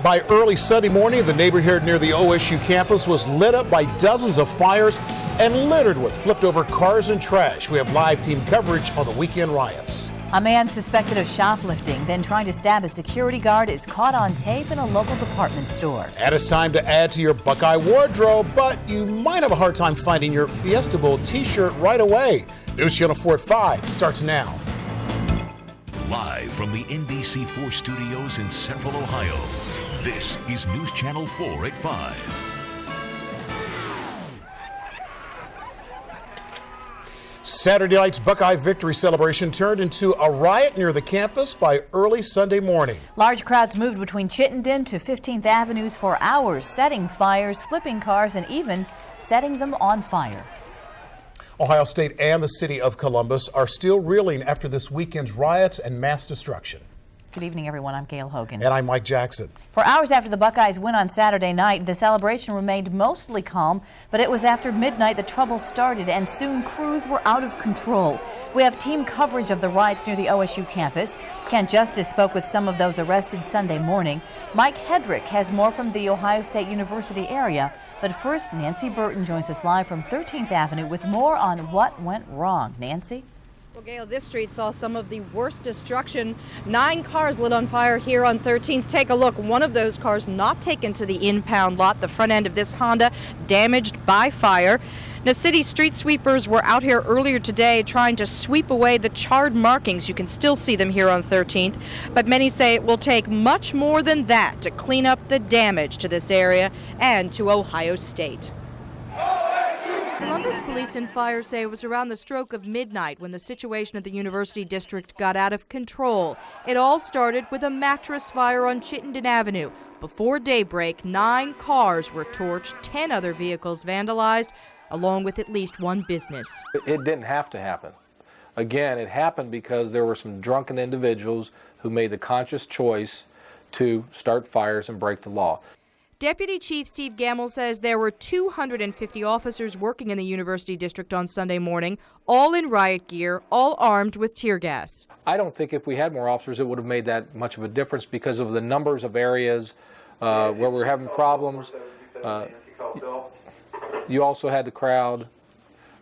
By early Sunday morning, the neighborhood near the OSU campus was lit up by dozens of fires and littered with flipped over cars and trash. We have live team coverage on the weekend riots. A man suspected of shoplifting, then trying to stab a security guard, is caught on tape in a local department store. And it's time to add to your Buckeye wardrobe, but you might have a hard time finding your Fiesta Bowl t-shirt right away. News Channel 4 at 5 starts now. Live from the NBC4 studios in Central Ohio, this is News Channel 4 at 5. Saturday night's Buckeye victory celebration turned into a riot near the campus by early Sunday morning. Large crowds moved between Chittenden to 15th Avenues for hours, setting fires, flipping cars, and even setting them on fire. Ohio State and the city of Columbus are still reeling after this weekend's riots and mass destruction. Good evening, everyone. I'm Gail Hogan. And I'm Mike Jackson. For hours after the Buckeyes win on Saturday night, the celebration remained mostly calm, but it was after midnight the trouble started and soon crews were out of control. We have team coverage of the riots near the OSU campus. Kent Justice spoke with some of those arrested Sunday morning. Mike Hedrick has more from the Ohio State University area. But first, Nancy Burton joins us live from 13th Avenue with more on what went wrong. Nancy? Well, Gail, this street saw some of the worst destruction. 9 cars lit on fire here on 13th. Take a look. One of those cars not taken to the impound lot. The front end of this Honda damaged by fire. Now, city street sweepers were out here earlier today trying to sweep away the charred markings. You can still see them here on 13th. But many say it will take much more than that to clean up the damage to this area and to Ohio State. Columbus Police and Fire say it was around the stroke of midnight when the situation at the University District got out of control. It all started with a mattress fire on Chittenden Avenue. Before daybreak, 9 cars were torched, 10 other vehicles vandalized, along with at least one business. It didn't have to happen. Again, it happened because there were some drunken individuals who made the conscious choice to start fires and break the law. Deputy Chief Steve Gamble says there were 250 officers working in the University District on Sunday morning, all in riot gear, all armed with tear gas. I don't think if we had more officers it would have made that much of a difference because of the numbers of areas where we're having problems. You also had the crowd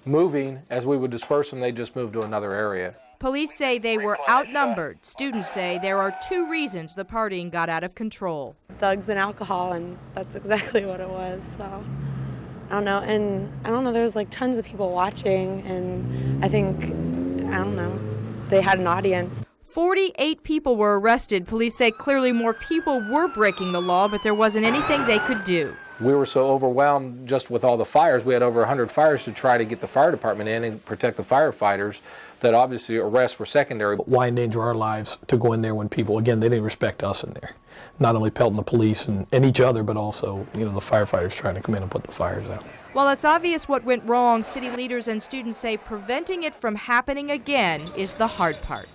moving. As we would disperse them, they just moved to another area. Police say they were outnumbered. Students say there are 2 reasons the partying got out of control. Thugs and alcohol, and that's exactly what it was. So I don't know, and I don't know, there was like tons of people watching, and I think, I don't know, they had an audience. 48 people were arrested. Police say clearly more people were breaking the law, but there wasn't anything they could do. We were so overwhelmed just with all the fires. We had over 100 fires to try to get the fire department in and protect the firefighters that obviously arrests were secondary. Why endanger our lives to go in there when people, again, they didn't respect us in there. Not only pelting the police and each other, but also, the firefighters trying to come in and put the fires out. While it's obvious what went wrong, city leaders and students say preventing it from happening again is the hard part.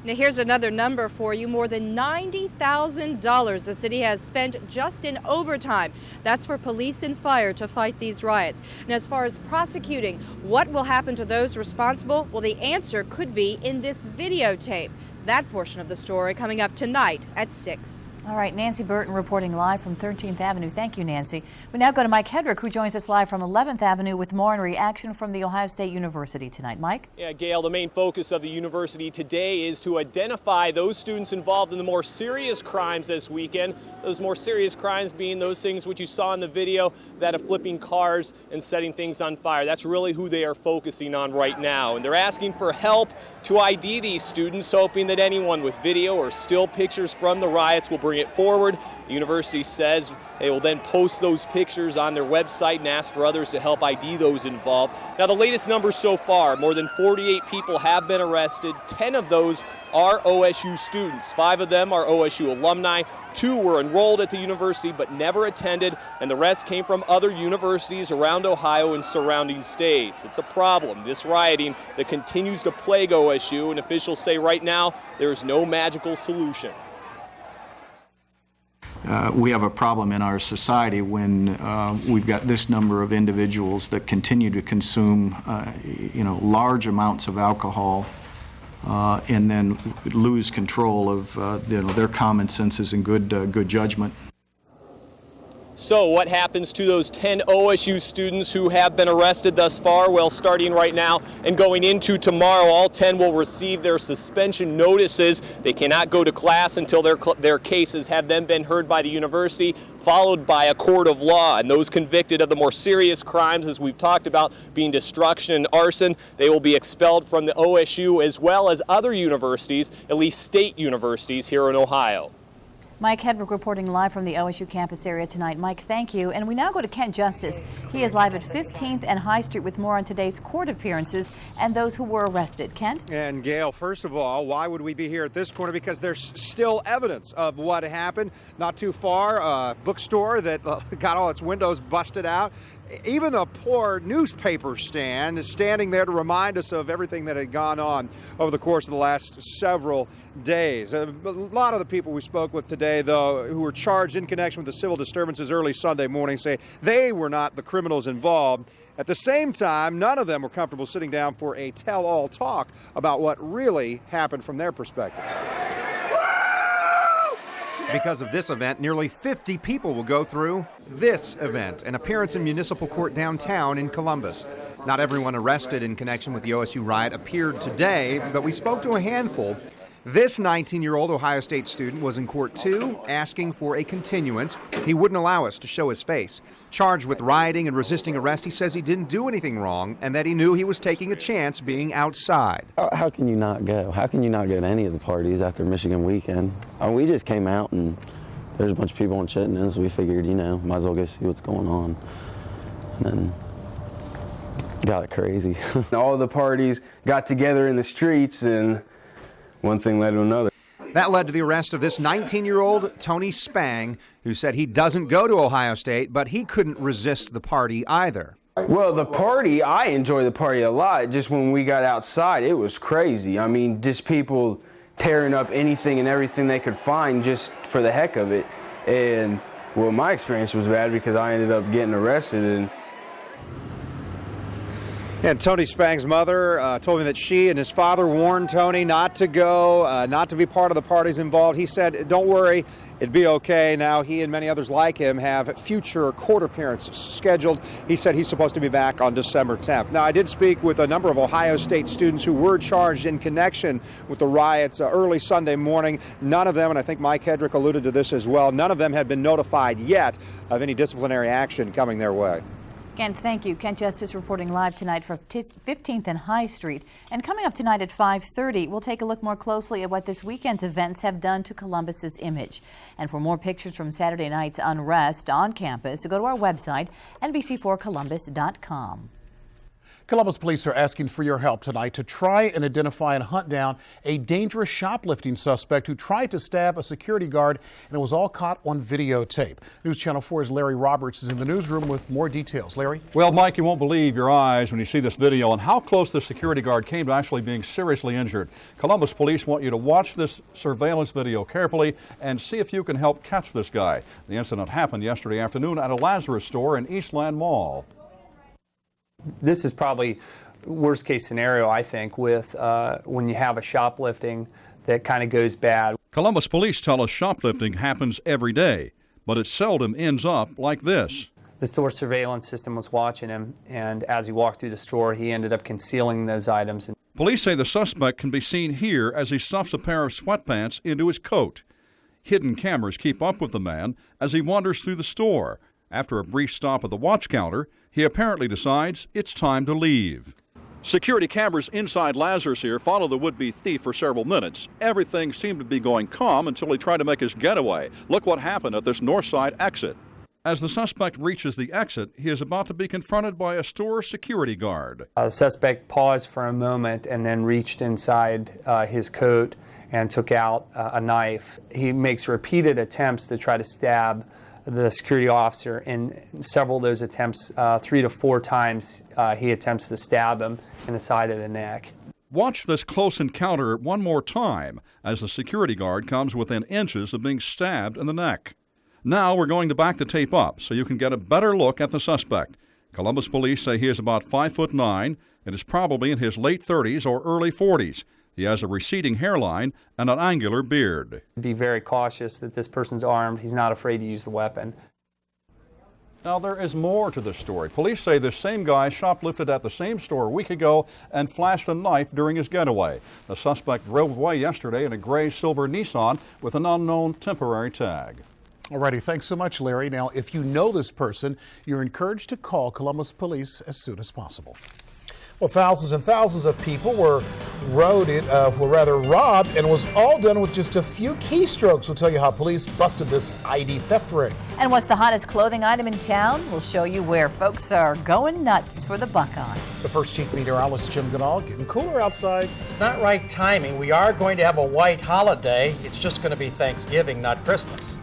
Now here's another number for you. More than $90,000 the city has spent just in overtime. That's for police and fire to fight these riots. And as far as prosecuting, what will happen to those responsible? Well, the answer could be in this videotape. That portion of the story coming up tonight at 6. All right, Nancy Burton reporting live from 13th Avenue. Thank you, Nancy. We now go to Mike Hedrick, who joins us live from 11th Avenue with more in reaction from the Ohio State University tonight. Mike? Yeah, Gail, the main focus of the university today is to identify those students involved in the more serious crimes this weekend. Those more serious crimes being those things which you saw in the video, that of flipping cars and setting things on fire. That's really who they are focusing on right now. And they're asking for help to ID these students, hoping that anyone with video or still pictures from the riots will bring it forward. The university says they will then post those pictures on their website and ask for others to help ID those involved. Now, the latest numbers so far, more than 48 people have been arrested. 10 of those are OSU students. 5 of them are OSU alumni. 2 were enrolled at the university but never attended, and the rest came from other universities around Ohio and surrounding states. It's a problem, this rioting that continues to plague OSU, and officials say right now there is no magical solution. We have a problem in our society when we've got this number of individuals that continue to consume large amounts of alcohol and then lose control of their common senses and good judgment. So what happens to those 10 OSU students who have been arrested thus far? Well, starting right now and going into tomorrow, all 10 will receive their suspension notices. They cannot go to class until their cases have then been heard by the university, followed by a court of law. And those convicted of the more serious crimes, as we've talked about, being destruction and arson, they will be expelled from the OSU as well as other universities, at least state universities here in Ohio. Mike Hedrick reporting live from the OSU campus area tonight. Mike, thank you. And we now go to Kent Justice. He is live at 15th and High Street with more on today's court appearances and those who were arrested. Kent? And Gail, first of all, why would we be here at this corner? Because there's still evidence of what happened. Not too far, a bookstore that got all its windows busted out. Even a poor newspaper stand is standing there to remind us of everything that had gone on over the course of the last several days. A lot of the people we spoke with today, though, who were charged in connection with the civil disturbances early Sunday morning, say they were not the criminals involved. At the same time, none of them were comfortable sitting down for a tell-all talk about what really happened from their perspective. Because of this event, nearly 50 people will go through this event, an appearance in municipal court downtown in Columbus. Not everyone arrested in connection with the OSU riot appeared today, but we spoke to a handful. This 19-year-old Ohio State student was in court too, asking for a continuance. He wouldn't allow us to show his face. Charged with rioting and resisting arrest, he says he didn't do anything wrong and that he knew he was taking a chance being outside. How can you not go? How can you not go to any of the parties after Michigan weekend? We just came out and there's a bunch of people in Chittenden, so we figured, might as well go see what's going on. And then got it crazy. All the parties got together in the streets and one thing led to another. That led to the arrest of this 19-year-old Tony Spang, who said he doesn't go to Ohio State, but he couldn't resist the party either. Well, the party, I enjoy the party a lot. Just when we got outside, it was crazy. I mean, just people tearing up anything and everything they could find just for the heck of it. And, well, my experience was bad because I ended up getting arrested. And Tony Spang's mother told me that she and his father warned Tony not to go, not to be part of the parties involved. He said, don't worry, it'd be okay. Now he and many others like him have future court appearances scheduled. He said he's supposed to be back on December 10th. Now, I did speak with a number of Ohio State students who were charged in connection with the riots early Sunday morning. None of them, and I think Mike Hedrick alluded to this as well, none of them have been notified yet of any disciplinary action coming their way. Again, thank you. Kent Justice reporting live tonight from 15th and High Street. And coming up tonight at 5:30, we'll take a look more closely at what this weekend's events have done to Columbus's image. And for more pictures from Saturday night's unrest on campus, go to our website, NBC4Columbus.com. Columbus police are asking for your help tonight to try and identify and hunt down a dangerous shoplifting suspect who tried to stab a security guard, and it was all caught on videotape. News Channel 4's Larry Roberts is in the newsroom with more details. Larry? Well, Mike, you won't believe your eyes when you see this video and how close the security guard came to actually being seriously injured. Columbus police want you to watch this surveillance video carefully and see if you can help catch this guy. The incident happened yesterday afternoon at a Lazarus store in Eastland Mall. This is probably worst case scenario, I think, with when you have a shoplifting that kind of goes bad. Columbus police tell us shoplifting happens every day, but it seldom ends up like this. The store surveillance system was watching him, and as he walked through the store, he ended up concealing those items. Police say the suspect can be seen here as he stuffs a pair of sweatpants into his coat. Hidden cameras keep up with the man as he wanders through the store. After a brief stop at the watch counter, he apparently decides it's time to leave. Security cameras inside Lazarus here follow the would-be thief for several minutes. Everything seemed to be going calm until he tried to make his getaway. Look what happened at this north side exit. As the suspect reaches the exit, he is about to be confronted by a store security guard. The suspect paused for a moment and then reached inside his coat and took out a knife. He makes repeated attempts to try to stab the security officer. In several of those attempts, 3 to 4 times, he attempts to stab him in the side of the neck. Watch this close encounter one more time as the security guard comes within inches of being stabbed in the neck. Now we're going to back the tape up so you can get a better look at the suspect. Columbus police say he is about 5'9" and is probably in his late 30s or early 40s. He has a receding hairline and an angular beard. Be very cautious that this person's armed. He's not afraid to use the weapon. Now, there is more to this story. Police say this same guy shoplifted at the same store a week ago and flashed a knife during his getaway. The suspect drove away yesterday in a gray-silver Nissan with an unknown temporary tag. Alrighty, thanks so much, Larry. Now, if you know this person, you're encouraged to call Columbus Police as soon as possible. Well, thousands and thousands of people were robbed, and it was all done with just a few keystrokes. We'll tell you how police busted this ID theft ring. And what's the hottest clothing item in town? We'll show you where folks are going nuts for the Buckeyes. The first chief meteorologist, Jim Goodall, getting cooler outside. It's not right timing. We are going to have a white holiday. It's just going to be Thanksgiving, not Christmas.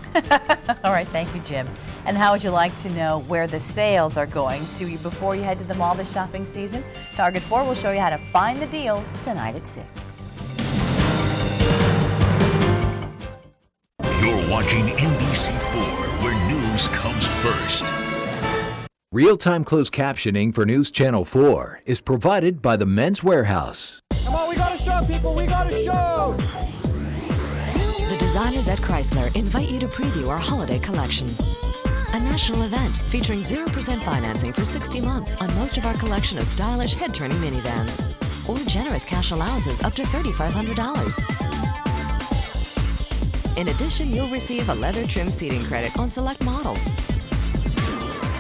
All right, thank you, Jim. And how would you like to know where the sales are going to before you head to the mall this shopping season? Target 4 will show you how to find the deals tonight at 6. You're watching NBC4, where news comes first. Real-time closed captioning for News Channel 4 is provided by the Men's Warehouse. Come on, we got a show, people. We got a show. The designers at Chrysler invite you to preview our holiday collection. A national event featuring 0% financing for 60 months on most of our collection of stylish head-turning minivans. Or generous cash allowances up to $3,500. In addition, you'll receive a leather trim seating credit on select models.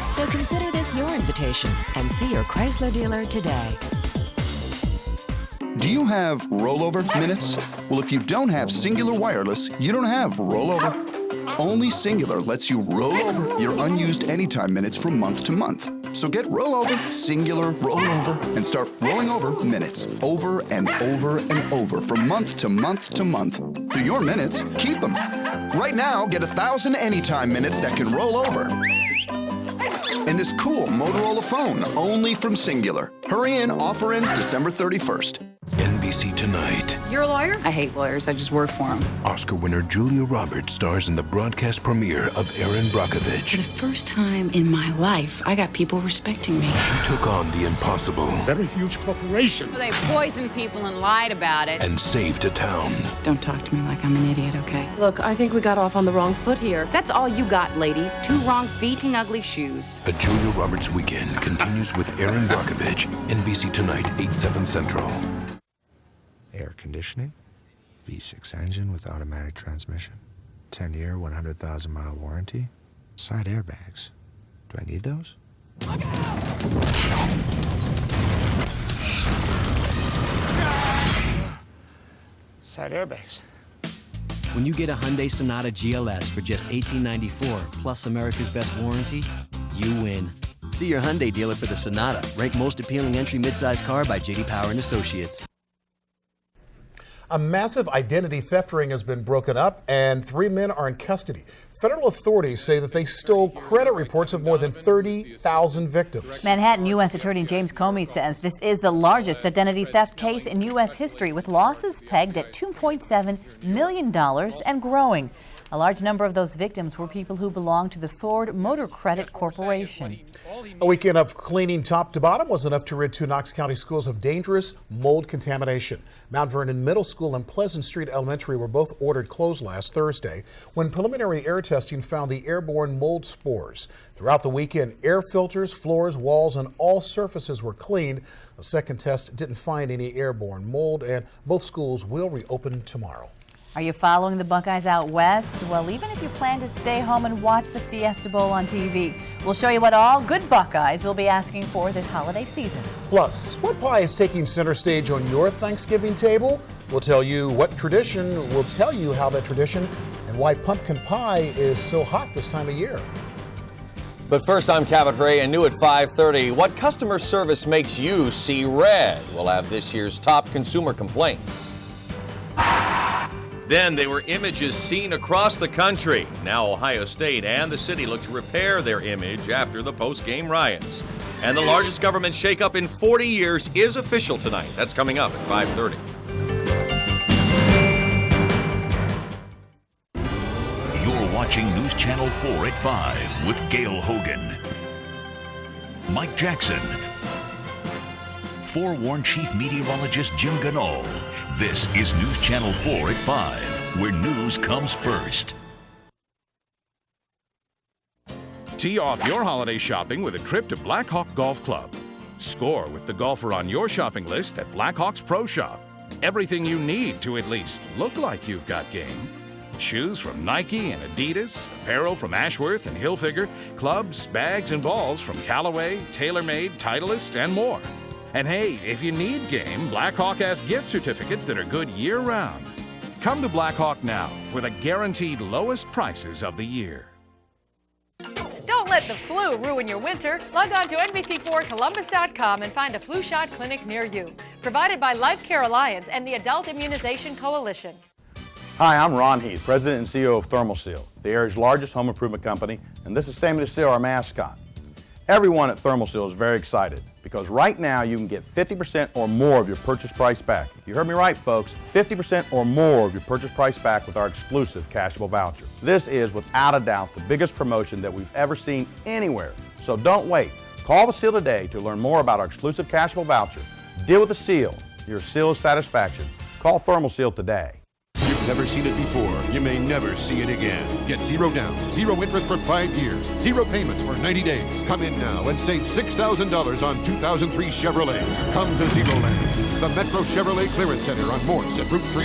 So consider this your invitation and see your Chrysler dealer today. Do you have rollover minutes? Well, if you don't have Singular Wireless, you don't have rollover. Only Singular lets you roll over your unused anytime minutes from month to month. So get rollover, Singular, rollover, and start rolling over minutes over and over and over from month to month to month. Through your minutes, keep them. Right now, get 1,000 anytime minutes that can roll over. And this cool Motorola phone, only from Singular. Hurry in, offer ends December 31st. NBC Tonight. You're a lawyer? I hate lawyers. I just work for them. Oscar winner Julia Roberts stars in the broadcast premiere of Erin Brockovich. For the first time in my life, I got people respecting me. She took on the impossible. They're a huge corporation. Well, they poisoned people and lied about it. And saved a town. Don't talk to me like I'm an idiot, okay? Look, I think we got off on the wrong foot here. That's all you got, lady. 2 wrong feet and ugly shoes. A Julia Roberts weekend continues with Erin Brockovich. NBC Tonight, 8/7 Central. Air conditioning, V6 engine with automatic transmission, 10-year, 100,000-mile warranty, side airbags. Do I need those? Side airbags. When you get a Hyundai Sonata GLS for just $1,894 plus America's best warranty, you win. See your Hyundai dealer for the Sonata, ranked most appealing entry midsize car by J.D. Power and Associates. A massive identity theft ring has been broken up and 3 men are in custody. Federal authorities say that they stole credit reports of more than 30,000 victims. Manhattan U.S. Attorney James Comey says this is the largest identity theft case in U.S. history, with losses pegged at $2.7 million and growing. A large number of those victims were people who belonged to the Ford Motor Credit Corporation. A weekend of cleaning top to bottom was enough to rid 2 Knox County schools of dangerous mold contamination. Mount Vernon Middle School and Pleasant Street Elementary were both ordered closed last Thursday when preliminary air testing found the airborne mold spores. Throughout the weekend, air filters, floors, walls, and all surfaces were cleaned. A second test didn't find any airborne mold, and both schools will reopen tomorrow. Are you following the Buckeyes out west? Well, even if you plan to stay home and watch the Fiesta Bowl on TV, we'll show you what all good Buckeyes will be asking for this holiday season. Plus, what pie is taking center stage on your Thanksgiving table? We'll tell you what tradition, we'll tell you how that tradition and why pumpkin pie is so hot this time of year. But first, I'm Cabot Ray, and new at 5:30, what customer service makes you see red? We'll have this year's top consumer complaints. Then they were images seen across the country. Now Ohio State and the city look to repair their image after the post-game riots. And the largest government shakeup in 40 years is official tonight. That's coming up at 5:30. You're watching News Channel 4 at 5 with Gail Hogan, Mike Jackson, forewarned Chief Meteorologist Jim Ganol. This is News Channel 4 at 5, where news comes first. Tee off your holiday shopping with a trip to Blackhawk Golf Club. Score with the golfer on your shopping list at Blackhawk's Pro Shop. Everything you need to at least look like you've got game. Shoes from Nike and Adidas, apparel from Ashworth and Hilfiger, clubs, bags, and balls from Callaway, TaylorMade, Titleist, and more. And hey, if you need game, Blackhawk has gift certificates that are good year-round. Come to Blackhawk now for the guaranteed lowest prices of the year. Don't let the flu ruin your winter. Log on to NBC4Columbus.com and find a flu shot clinic near you. Provided by Life Care Alliance and the Adult Immunization Coalition. Hi, I'm Ron Heath, President and CEO of Thermal Seal, the area's largest home improvement company, and this is Sammy the Seal, our mascot. Everyone at Thermal Seal is very excited because right now you can get 50% or more of your purchase price back. You heard me right, folks, 50% or more of your purchase price back with our exclusive cashable voucher. This is, without a doubt, the biggest promotion that we've ever seen anywhere. So don't wait. Call the Seal today to learn more about our exclusive cashable voucher. Deal with the Seal, your Seal's satisfaction. Call Thermal Seal today. You've never seen it before. You may never see it again. Get zero down, zero interest for 5 years, zero payments for 90 days. Come in now and save $6,000 on 2003 Chevrolets. Come to Zero Land, the Metro Chevrolet Clearance Center on Morse at Route 3.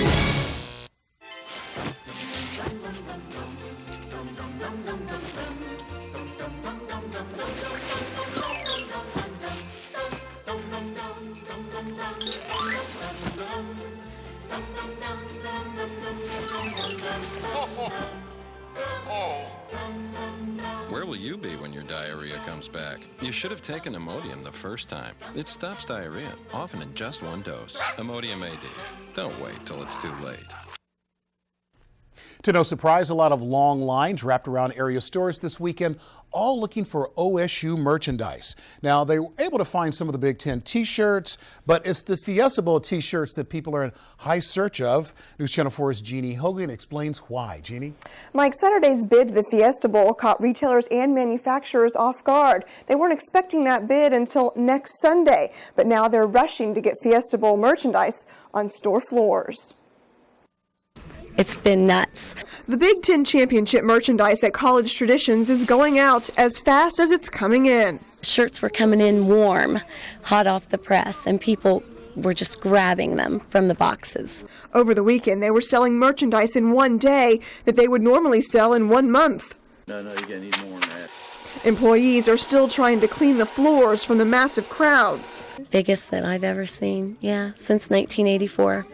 Where will you be when your diarrhea comes back? You should have taken Imodium the first time. It stops diarrhea, often in just one dose. Imodium AD. Don't wait till it's too late. To no surprise, a lot of long lines wrapped around area stores this weekend, all looking for OSU merchandise. Now, they were able to find some of the Big Ten t-shirts, but it's the Fiesta Bowl t-shirts that people are in high search of. News Channel 4's Jeannie Hogan explains why. Jeannie? Mike, Saturday's bid to the Fiesta Bowl caught retailers and manufacturers off guard. They weren't expecting that bid until next Sunday, but now they're rushing to get Fiesta Bowl merchandise on store floors. It's been nuts. The Big Ten championship merchandise at College Traditions is going out as fast as it's coming in. Shirts were coming in warm, hot off the press, and people were just grabbing them from the boxes. Over the weekend, they were selling merchandise in one day that they would normally sell in 1 month. No, you're going to need more than that. Employees are still trying to clean the floors from the massive crowds. Biggest that I've ever seen, since 1984.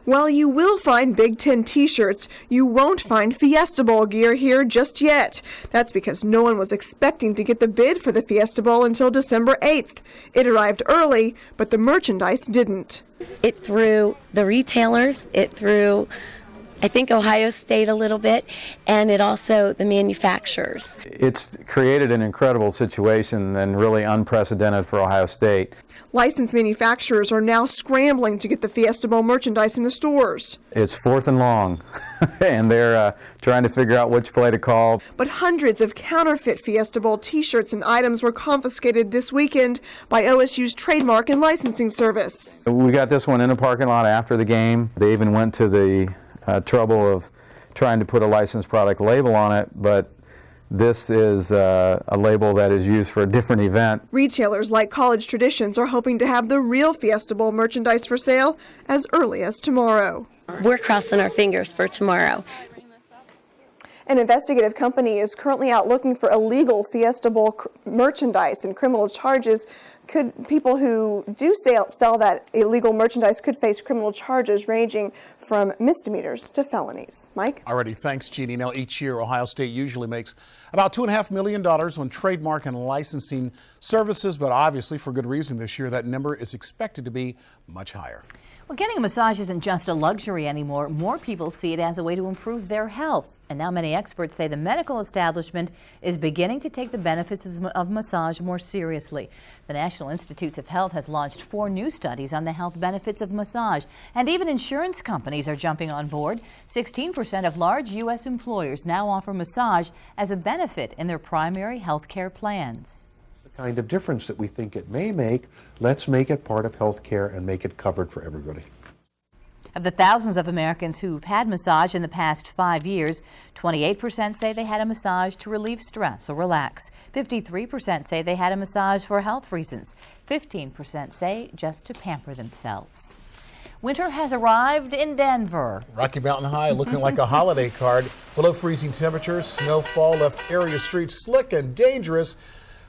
While you will find Big Ten t-shirts, you won't find Fiesta Bowl gear here just yet. That's because no one was expecting to get the bid for the Fiesta Bowl until December 8th. It arrived early, but the merchandise didn't. It threw the retailers, it threw, I think, Ohio State a little bit, and it also the manufacturers. It's created an incredible situation and really unprecedented for Ohio State. Licensed manufacturers are now scrambling to get the Fiesta Bowl merchandise in the stores. It's 4th and long, and they're trying to figure out which play to call. But hundreds of counterfeit Fiesta Bowl t-shirts and items were confiscated this weekend by OSU's Trademark and Licensing Service. We got this one in a parking lot after the game. They even went to the trouble of trying to put a licensed product label on it, but this is a label that is used for a different event. Retailers like College Traditions are hoping to have the real Fiesta Bowl merchandise for sale as early as tomorrow. We're crossing our fingers for tomorrow. An investigative company is currently out looking for illegal Fiesta Bowl merchandise, and criminal charges people who do sell that illegal merchandise could face criminal charges ranging from misdemeanors to felonies. Mike? Alrighty, thanks, Jeannie. Now, each year, Ohio State usually makes about $2.5 million on trademark and licensing services, but obviously for good reason this year, that number is expected to be much higher. Well, getting a massage isn't just a luxury anymore. More people see it as a way to improve their health. And now many experts say the medical establishment is beginning to take the benefits of massage more seriously. The National Institutes of Health has launched 4 new studies on the health benefits of massage. And even insurance companies are jumping on board. 16% of large U.S. employers now offer massage as a benefit in their primary health care plans. kind of difference that we think it may make, let's make it part of health care and make it covered for everybody. Of the thousands of Americans who've had massage in the past 5 years, 28% say they had a massage to relieve stress or relax. 53% say they had a massage for health reasons. 15% say just to pamper themselves. Winter has arrived in Denver. Rocky Mountain High looking like a holiday card. Below freezing temperatures, snowfall left area streets slick and dangerous.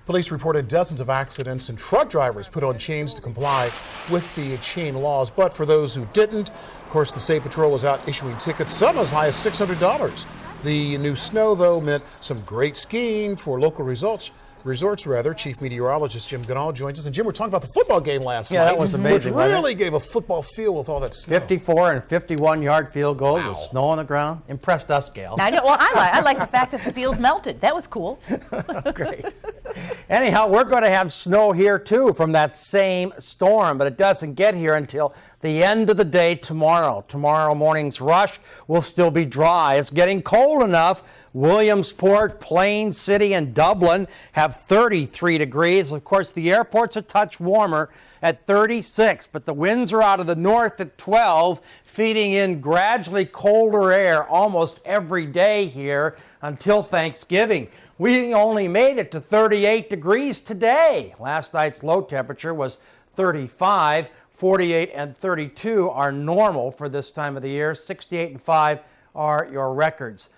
Police reported dozens of accidents and truck drivers put on chains to comply with the chain laws. But for those who didn't, of course, the State Patrol was out issuing tickets, some as high as $600. The new snow, though, meant some great skiing for local resorts. Chief Meteorologist Jim Goodall joins us. And Jim, we're talking about the football game last night. Yeah, that was amazing. Which really gave a football feel with all that snow. 54 and 51-yard field goals with snow on the ground. Impressed us, Gail. I like the fact that the field melted. That was cool. Great. Anyhow, we're going to have snow here too from that same storm, but it doesn't get here until the end of the day tomorrow. Tomorrow morning's rush will still be dry. It's getting cold enough. Williamsport, Plain City, and Dublin have 33 degrees. Of course, the airport's a touch warmer at 36, but the winds are out of the north at 12, feeding in gradually colder air almost every day here until Thanksgiving. We only made it to 38 degrees today. Last night's low temperature was 35. 48 and 32 are normal for this time of the year. 68 and 5 are your records.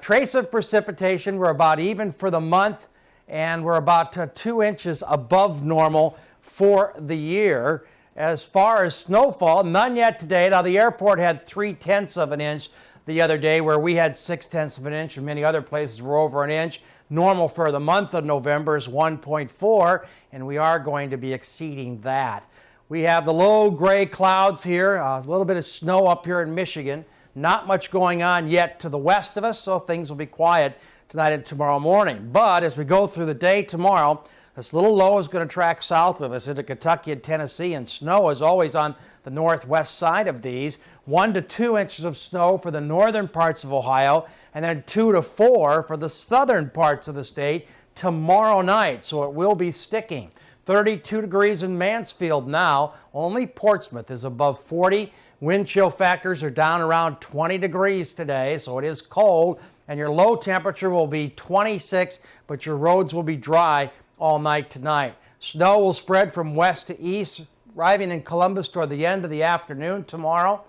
Trace of precipitation, we're about even for the month, and we're about 2 inches above normal for the year. As far as snowfall, none yet today. Now, the airport had 0.3 of an inch the other day, where we had 0.6 of an inch, and many other places were over an inch. Normal for the month of November is 1.4, and we are going to be exceeding that. We have the low gray clouds here, a little bit of snow up here in Michigan. Not much going on yet to the west of us, so things will be quiet tonight and tomorrow morning. But as we go through the day tomorrow, this little low is going to track south of us into Kentucky and Tennessee, and snow is always on the northwest side of these. 1 to 2 inches of snow for the northern parts of Ohio, and then 2 to 4 for the southern parts of the state tomorrow night, so it will be sticking. 32 degrees in Mansfield now. Only Portsmouth is above 40. Wind chill factors are down around 20 degrees today, so it is cold, and your low temperature will be 26, but your roads will be dry all night tonight. Snow will spread from west to east, arriving in Columbus toward the end of the afternoon tomorrow,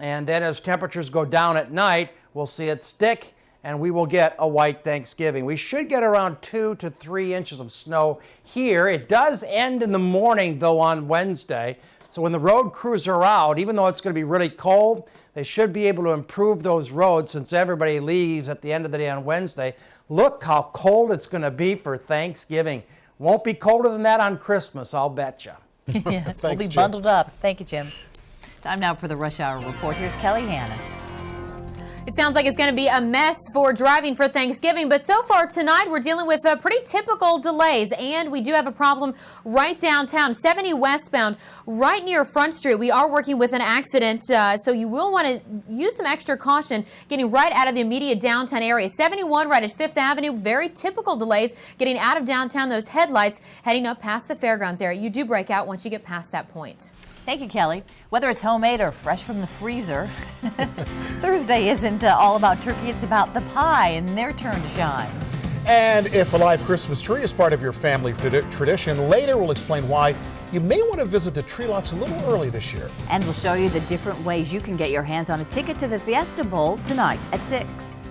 and then as temperatures go down at night, we'll see it stick, and we will get a white Thanksgiving. We should get around 2 to 3 inches of snow here. It does end in the morning, though, on Wednesday. So when the road crews are out, even though it's going to be really cold, they should be able to improve those roads since everybody leaves at the end of the day on Wednesday. Look how cold it's going to be for Thanksgiving. Won't be colder than that on Christmas, I'll bet you. Yeah, we'll be bundled up. Thank you, Jim. Time now for the Rush Hour Report. Here's Kelly Hanna. It sounds like it's going to be a mess for driving for Thanksgiving, but so far tonight we're dealing with pretty typical delays, and we do have a problem right downtown, 70 westbound, right near Front Street. We are working with an accident, so you will want to use some extra caution getting right out of the immediate downtown area. 71 right at 5th Avenue, very typical delays getting out of downtown, those headlights heading up past the fairgrounds area. You do break out once you get past that point. Thank you, Kelly. Whether it's homemade or fresh from the freezer, Thursday isn't all about turkey, it's about the pie and their turn to shine. And if a live Christmas tree is part of your family tradition, later we'll explain why you may want to visit the tree lots a little early this year. And we'll show you the different ways you can get your hands on a ticket to the Fiesta Bowl tonight at 6.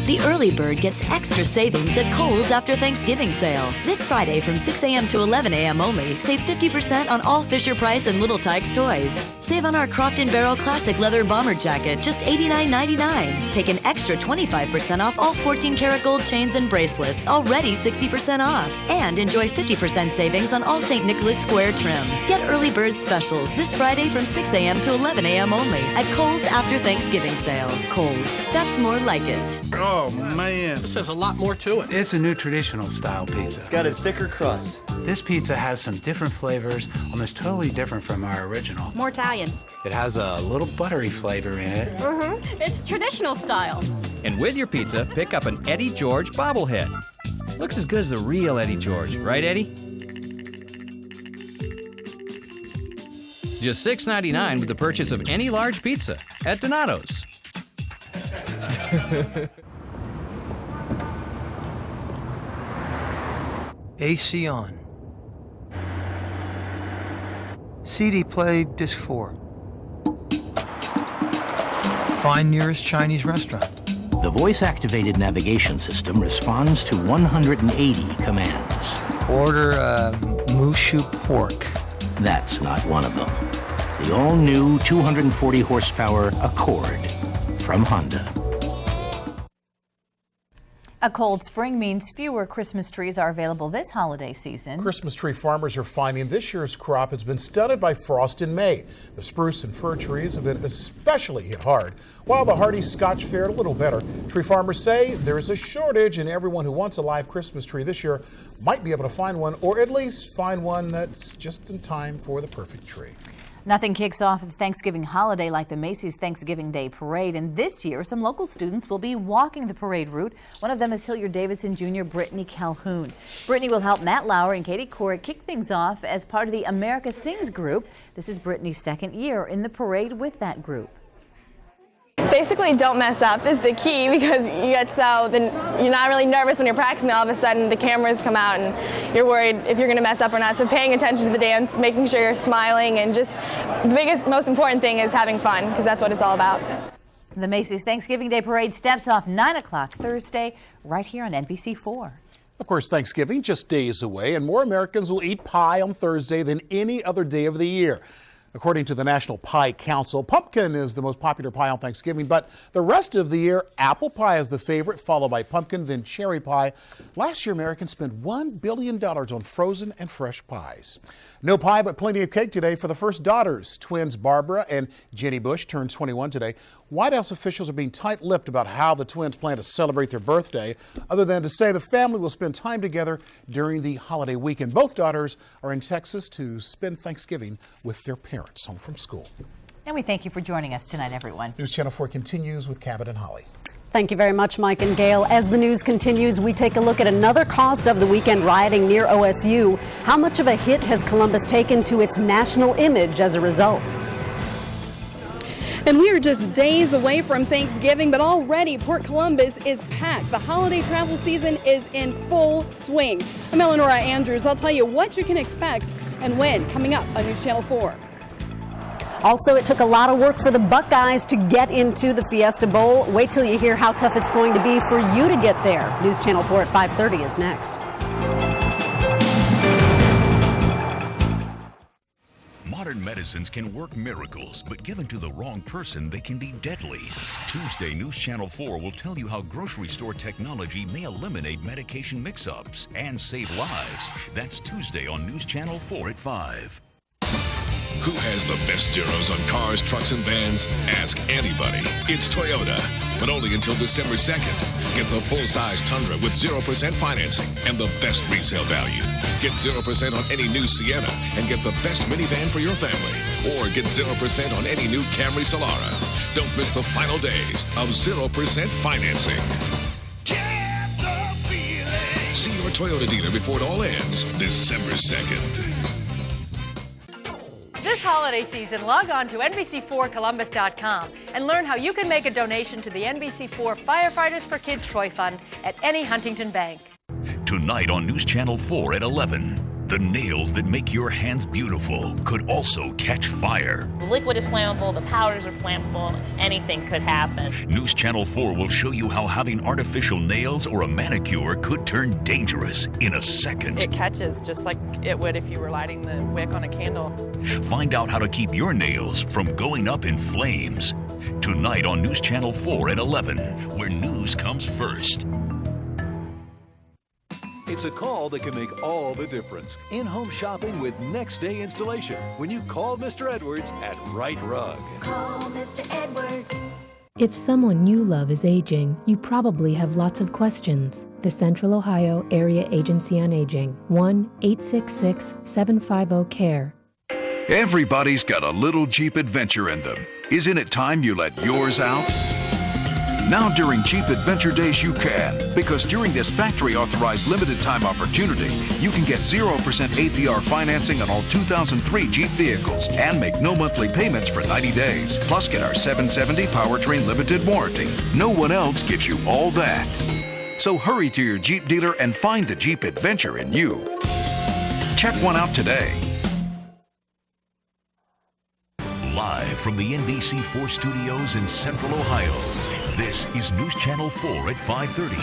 The early bird gets extra savings at Kohl's after Thanksgiving sale. This Friday from 6 a.m. to 11 a.m. only, save 50% on all Fisher-Price and Little Tikes toys. Save on our Croft & Barrel Classic Leather Bomber Jacket, just $89.99. Take an extra 25% off all 14-karat gold chains and bracelets, already 60% off. And enjoy 50% savings on all St. Nicholas Square trim. Get early bird specials this Friday from 6 a.m. to 11 a.m. only at Kohl's after Thanksgiving sale. Kohl's, that's more like it. Oh, man. This has a lot more to it. It's a new traditional style pizza. It's got a thicker crust. This pizza has some different flavors, almost totally different from our original. More Italian. Italian. It has a little buttery flavor in it. It's traditional style. And with your pizza, pick up an Eddie George bobblehead. Looks as good as the real Eddie George, right, Eddie? Just $6.99 with the purchase of any large pizza at Donato's. AC on. CD play, disc 4. Find nearest Chinese restaurant. The voice-activated navigation system responds to 180 commands. Order Mushu pork. That's not one of them. The all-new 240 horsepower Accord from Honda. A cold spring means fewer Christmas trees are available this holiday season. Christmas tree farmers are finding this year's crop has been stunted by frost in May. The spruce and fir trees have been especially hit hard, while the hardy Scotch fared a little better. Tree farmers say there is a shortage, and everyone who wants a live Christmas tree this year might be able to find one, or at least find one that's just in time for the perfect tree. Nothing kicks off the Thanksgiving holiday like the Macy's Thanksgiving Day Parade, and this year some local students will be walking the parade route. One of them is Hilliard Davidson Jr. Brittany Calhoun. Brittany will help Matt Lauer and Katie Corrick kick things off as part of the America Sings group. This is Brittany's second year in the parade with that group. Basically, don't mess up is the key, because you get then you're not really nervous when you're practicing. All of a sudden, the cameras come out and you're worried if you're going to mess up or not. So paying attention to the dance, making sure you're smiling, and just the biggest, most important thing is having fun, because that's what it's all about. The Macy's Thanksgiving Day Parade steps off 9 o'clock Thursday right here on NBC4. Of course, Thanksgiving just days away, and more Americans will eat pie on Thursday than any other day of the year. According to the National Pie Council, pumpkin is the most popular pie on Thanksgiving, but the rest of the year, apple pie is the favorite, followed by pumpkin, then cherry pie. Last year, Americans spent $1 billion on frozen and fresh pies. No pie, but plenty of cake today for the first daughters. Twins Barbara and Jenny Bush turned 21 today. White House officials are being tight-lipped about how the twins plan to celebrate their birthday, other than to say the family will spend time together during the holiday weekend. Both daughters are in Texas to spend Thanksgiving with their parents home from school. And we thank you for joining us tonight, everyone. News Channel 4 continues with Cabot and Holly. Thank you very much, Mike and Gail. As the news continues, we take a look at another cost of the weekend rioting near OSU. How much of a hit has Columbus taken to its national image as a result? And we are just days away from Thanksgiving, but already Port Columbus is packed. The holiday travel season is in full swing. I'm Eleanor Andrews. I'll tell you what you can expect and when, coming up on News Channel 4. Also, it took a lot of work for the Buckeyes to get into the Fiesta Bowl. Wait till you hear how tough it's going to be for you to get there. News Channel 4 at 5:30 is next. Modern medicines can work miracles, but given to the wrong person, they can be deadly. Tuesday, News Channel 4 will tell you how grocery store technology may eliminate medication mix-ups and save lives. That's Tuesday on News Channel 4 at 5. Who has the best zeros on cars, trucks, and vans? Ask anybody. It's Toyota, but only until December 2nd. Get the full-size Tundra with 0% financing and the best resale value. Get 0% on any new Sienna and get the best minivan for your family. Or get 0% on any new Camry Solara. Don't miss the final days of 0% financing. See your Toyota dealer before it all ends, December 2nd. This holiday season, log on to NBC4Columbus.com and learn how you can make a donation to the NBC4 Firefighters for Kids Toy Fund at any Huntington bank. Tonight on News Channel 4 at 11. The nails that make your hands beautiful could also catch fire. The liquid is flammable, the powders are flammable, anything could happen. News Channel 4 will show you how having artificial nails or a manicure could turn dangerous in a second. It catches just like it would if you were lighting the wick on a candle. Find out how to keep your nails from going up in flames. Tonight on News Channel 4 at 11, where news comes first. It's a call that can make all the difference. In-home shopping with next day installation when you call Mr. Edwards at Right Rug. Call Mr. Edwards. If someone you love is aging, you probably have lots of questions. The Central Ohio Area Agency on Aging, 1-866-750-CARE. Everybody's got a little Jeep adventure in them. Isn't it time you let yours out? Now during Jeep Adventure Days you can, because during this factory-authorized limited-time opportunity, you can get 0% APR financing on all 2003 Jeep vehicles and make no monthly payments for 90 days. Plus get our 770 powertrain limited warranty. No one else gives you all that. So hurry to your Jeep dealer and find the Jeep adventure in you. Check one out today. Live from the NBC4 studios in Central Ohio, this is News Channel 4 at 5:30.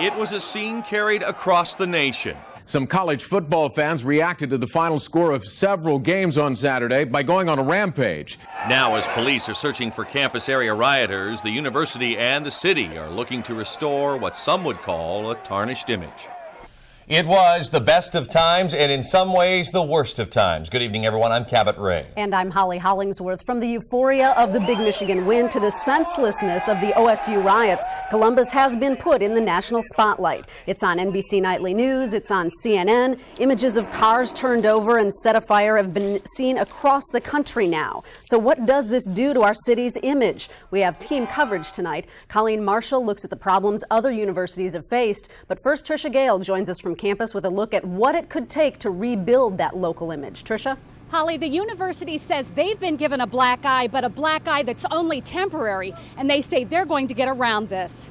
It was a scene carried across the nation. Some college football fans reacted to the final score of several games on Saturday by going on a rampage. Now, as police are searching for campus area rioters, the university and the city are looking to restore what some would call a tarnished image. It was the best of times and in some ways the worst of times. Good evening, everyone. I'm Cabot Ray. And I'm Holly Hollingsworth. From the euphoria of the big Michigan win to the senselessness of the OSU riots, Columbus has been put in the national spotlight. It's on NBC Nightly News. It's on CNN. Images of cars turned over and set afire have been seen across the country now. So what does this do to our city's image? We have team coverage tonight. Colleen Marshall looks at the problems other universities have faced. But first, Trisha Gale joins us from campus with a look at what it could take to rebuild that local image. Trisha? Holly, the university says they've been given a black eye, but a black eye that's only temporary, and they say they're going to get around this.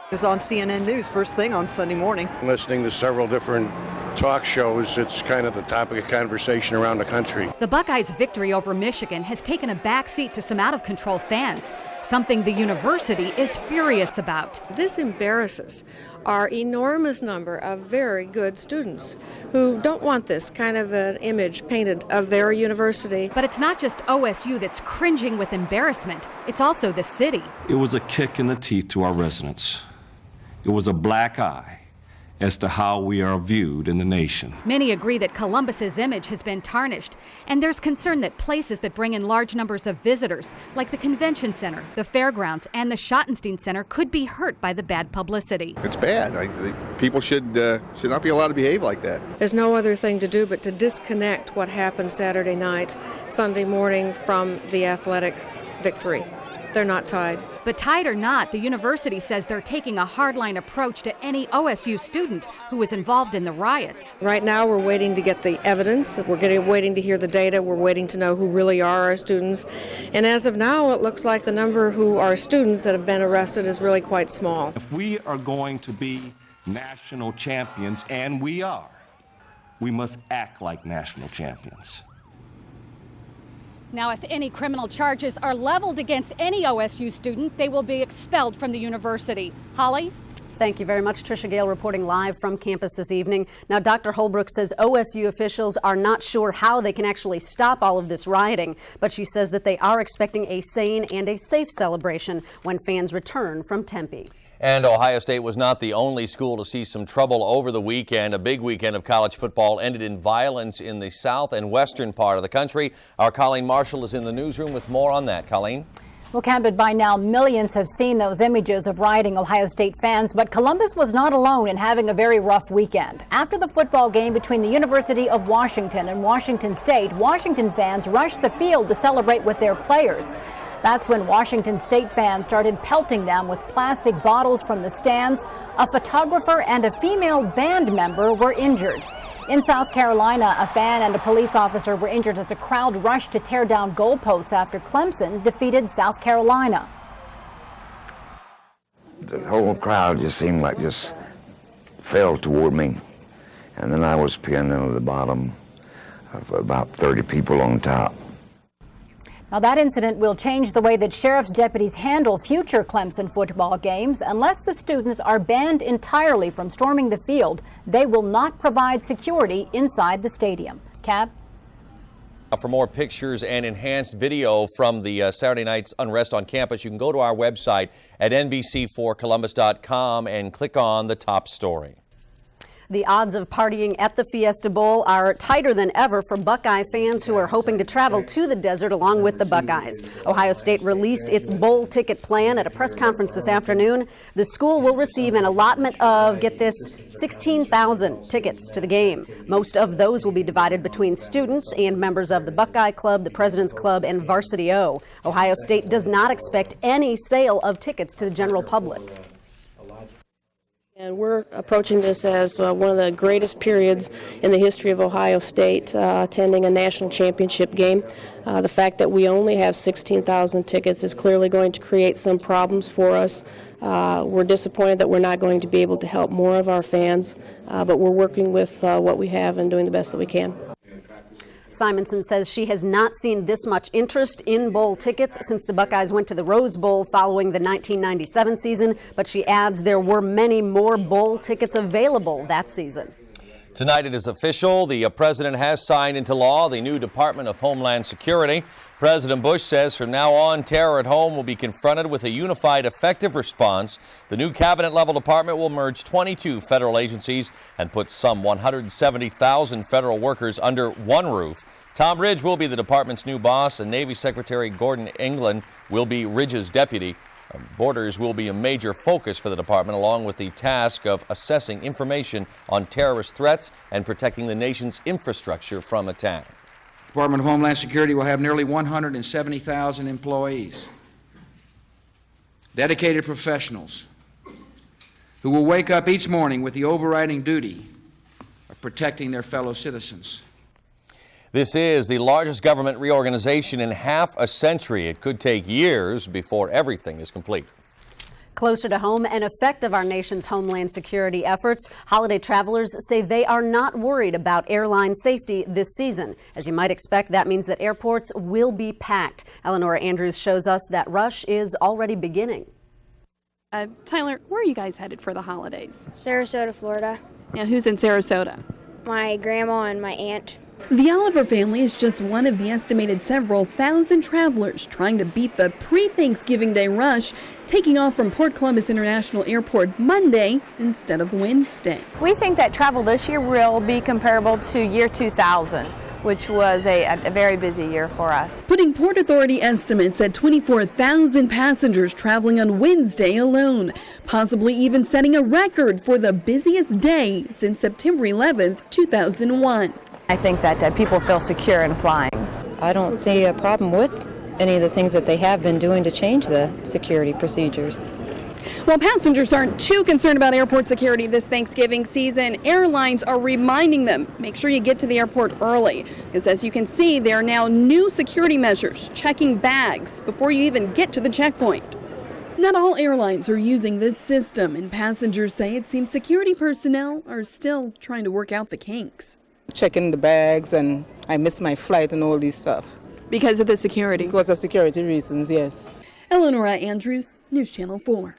Is on CNN News first thing on Sunday morning. Listening to several different talk shows, it's kind of the topic of conversation around the country. The Buckeyes' victory over Michigan has taken a backseat to some out-of-control fans, something the university is furious about. This embarrasses our enormous number of very good students who don't want this kind of an image painted of their university. But it's not just OSU that's cringing with embarrassment, it's also the city. It was a kick in the teeth to our residents. It was a black eye as to how we are viewed in the nation. Many agree that Columbus's image has been tarnished, and there's concern that places that bring in large numbers of visitors, like the Convention Center, the Fairgrounds, and the Schottenstein Center, could be hurt by the bad publicity. It's bad. People should not be allowed to behave like that. There's no other thing to do but to disconnect what happened Saturday night, Sunday morning from the athletic victory. They're not tied. But tied or not, the university says they're taking a hardline approach to any OSU student who was involved in the riots. Right now we're waiting to get the evidence. We're waiting to hear the data. We're waiting to know who really are our students. And as of now, it looks like the number who are students that have been arrested is really quite small. If we are going to be national champions, and we are, we must act like national champions. Now, if any criminal charges are leveled against any OSU student, they will be expelled from the university. Holly? Thank you very much. Trisha Gale reporting live from campus this evening. Now, Dr. Holbrook says OSU officials are not sure how they can actually stop all of this rioting, but she says that they are expecting a sane and a safe celebration when fans return from Tempe. And Ohio State was not the only school to see some trouble over the weekend. A big weekend of college football ended in violence in the south and western part of the country. Our Colleen Marshall is in the newsroom with more on that. Colleen? Well, Cabot, by now millions have seen those images of rioting Ohio State fans, but Columbus was not alone in having a very rough weekend. After the football game between the University of Washington and Washington State, Washington fans rushed the field to celebrate with their players. That's when Washington State fans started pelting them with plastic bottles from the stands. A photographer and a female band member were injured. In South Carolina, a fan and a police officer were injured as a crowd rushed to tear down goalposts after Clemson defeated South Carolina. The whole crowd just seemed like just fell toward me. And then I was pinned into the bottom of about 30 people on top. Now, that incident will change the way that sheriff's deputies handle future Clemson football games. Unless the students are banned entirely from storming the field, they will not provide security inside the stadium. Cab? For more pictures and enhanced video from the Saturday night's unrest on campus, you can go to our website at NBC4Columbus.com and click on the top story. The odds of partying at the Fiesta Bowl are tighter than ever for Buckeye fans who are hoping to travel to the desert along with the Buckeyes. Ohio State released its bowl ticket plan at a press conference this afternoon. The school will receive an allotment of, get this, 16,000 tickets to the game. Most of those will be divided between students and members of the Buckeye Club, the President's Club, and Varsity O. Ohio State does not expect any sale of tickets to the general public. And we're approaching this as one of the greatest periods in the history of Ohio State, attending a national championship game. The fact that we only have 16,000 tickets is clearly going to create some problems for us. We're disappointed that we're not going to be able to help more of our fans, but we're working with what we have and doing the best that we can. Simonson says she has not seen this much interest in bowl tickets since the Buckeyes went to the Rose Bowl following the 1997 season, but she adds there were many more bowl tickets available that season. Tonight it is official. The president has signed into law the new Department of Homeland Security. President Bush says from now on, terror at home will be confronted with a unified, effective response. The new cabinet-level department will merge 22 federal agencies and put some 170,000 federal workers under one roof. Tom Ridge will be the department's new boss, and Navy Secretary Gordon England will be Ridge's deputy. Borders will be a major focus for the department, along with the task of assessing information on terrorist threats and protecting the nation's infrastructure from attack. Department of Homeland Security will have nearly 170,000 employees, dedicated professionals who will wake up each morning with the overriding duty of protecting their fellow citizens. This is the largest government reorganization in half a century. It could take years before everything is complete. Closer to home, an effect of our nation's homeland security efforts, holiday travelers say they are not worried about airline safety this season. As you might expect, that means that airports will be packed. Eleanor Andrews shows us that rush is already beginning. Tyler, where are you guys headed for the holidays? Sarasota, Florida. Yeah, who's in Sarasota? My grandma and my aunt. The Oliver family is just one of the estimated several thousand travelers trying to beat the pre-Thanksgiving Day rush, taking off from Port Columbus International Airport Monday instead of Wednesday. We think that travel this year will be comparable to year 2000, which was a very busy year for us. Putting Port Authority estimates at 24,000 passengers traveling on Wednesday alone, possibly even setting a record for the busiest day since September 11th, 2001. I think that people feel secure in flying. I don't see a problem with any of the things that they have been doing to change the security procedures. While passengers aren't too concerned about airport security this Thanksgiving season, airlines are reminding them, make sure you get to the airport early. Because as you can see, there are now new security measures, checking bags before you even get to the checkpoint. Not all airlines are using this system, and passengers say it seems security personnel are still trying to work out the kinks. Checking the bags, and I missed my flight and all this stuff. Because of the security? Because of security reasons, yes. Eleanor Andrews, News Channel 4.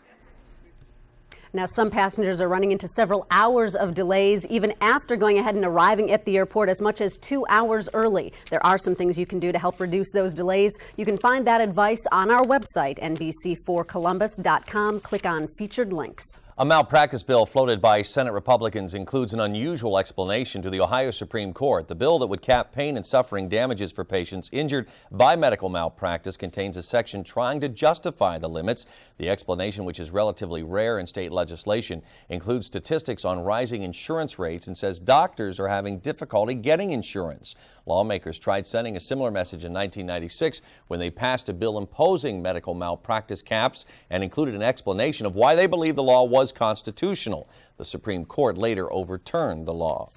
Now, some passengers are running into several hours of delays, even after going ahead and arriving at the airport as much as 2 hours early. There are some things you can do to help reduce those delays. You can find that advice on our website, NBC4Columbus.com. Click on featured links. A malpractice bill floated by Senate Republicans includes an unusual explanation to the Ohio Supreme Court. The bill that would cap pain and suffering damages for patients injured by medical malpractice contains a section trying to justify the limits. The explanation, which is relatively rare in state legislation, includes statistics on rising insurance rates and says doctors are having difficulty getting insurance. Lawmakers tried sending a similar message in 1996 when they passed a bill imposing medical malpractice caps and included an explanation of why they believe the law was constitutional. The Supreme Court later overturned the law.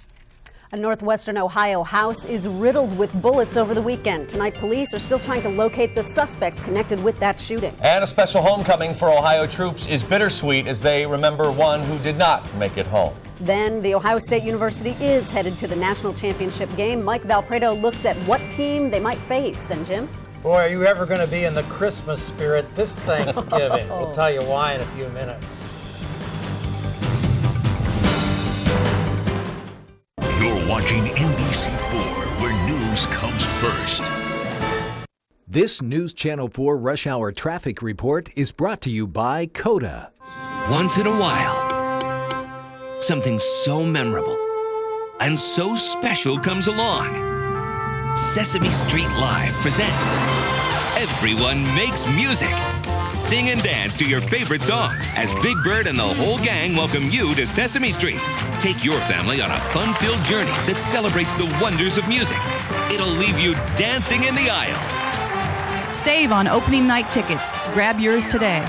A northwestern Ohio house is riddled with bullets over the weekend. Tonight, police are still trying to locate the suspects connected with that shooting. And a special homecoming for Ohio troops is bittersweet as they remember one who did not make it home. Then the Ohio State University is headed to the national championship game. Mike Valpredo looks at what team they might face. And Jim? Boy, are you ever going to be in the Christmas spirit this Thanksgiving? We'll tell you why in a few minutes. You're watching NBC4, where news comes first. This News Channel 4 Rush Hour Traffic Report is brought to you by CODA. Once in a while, something so memorable and so special comes along. Sesame Street Live presents Everyone Makes Music. Sing and dance to your favorite songs as Big Bird and the whole gang welcome you to Sesame Street. Take your family on a fun-filled journey that celebrates the wonders of music. It'll leave you dancing in the aisles. Save on opening night tickets. Grab yours today.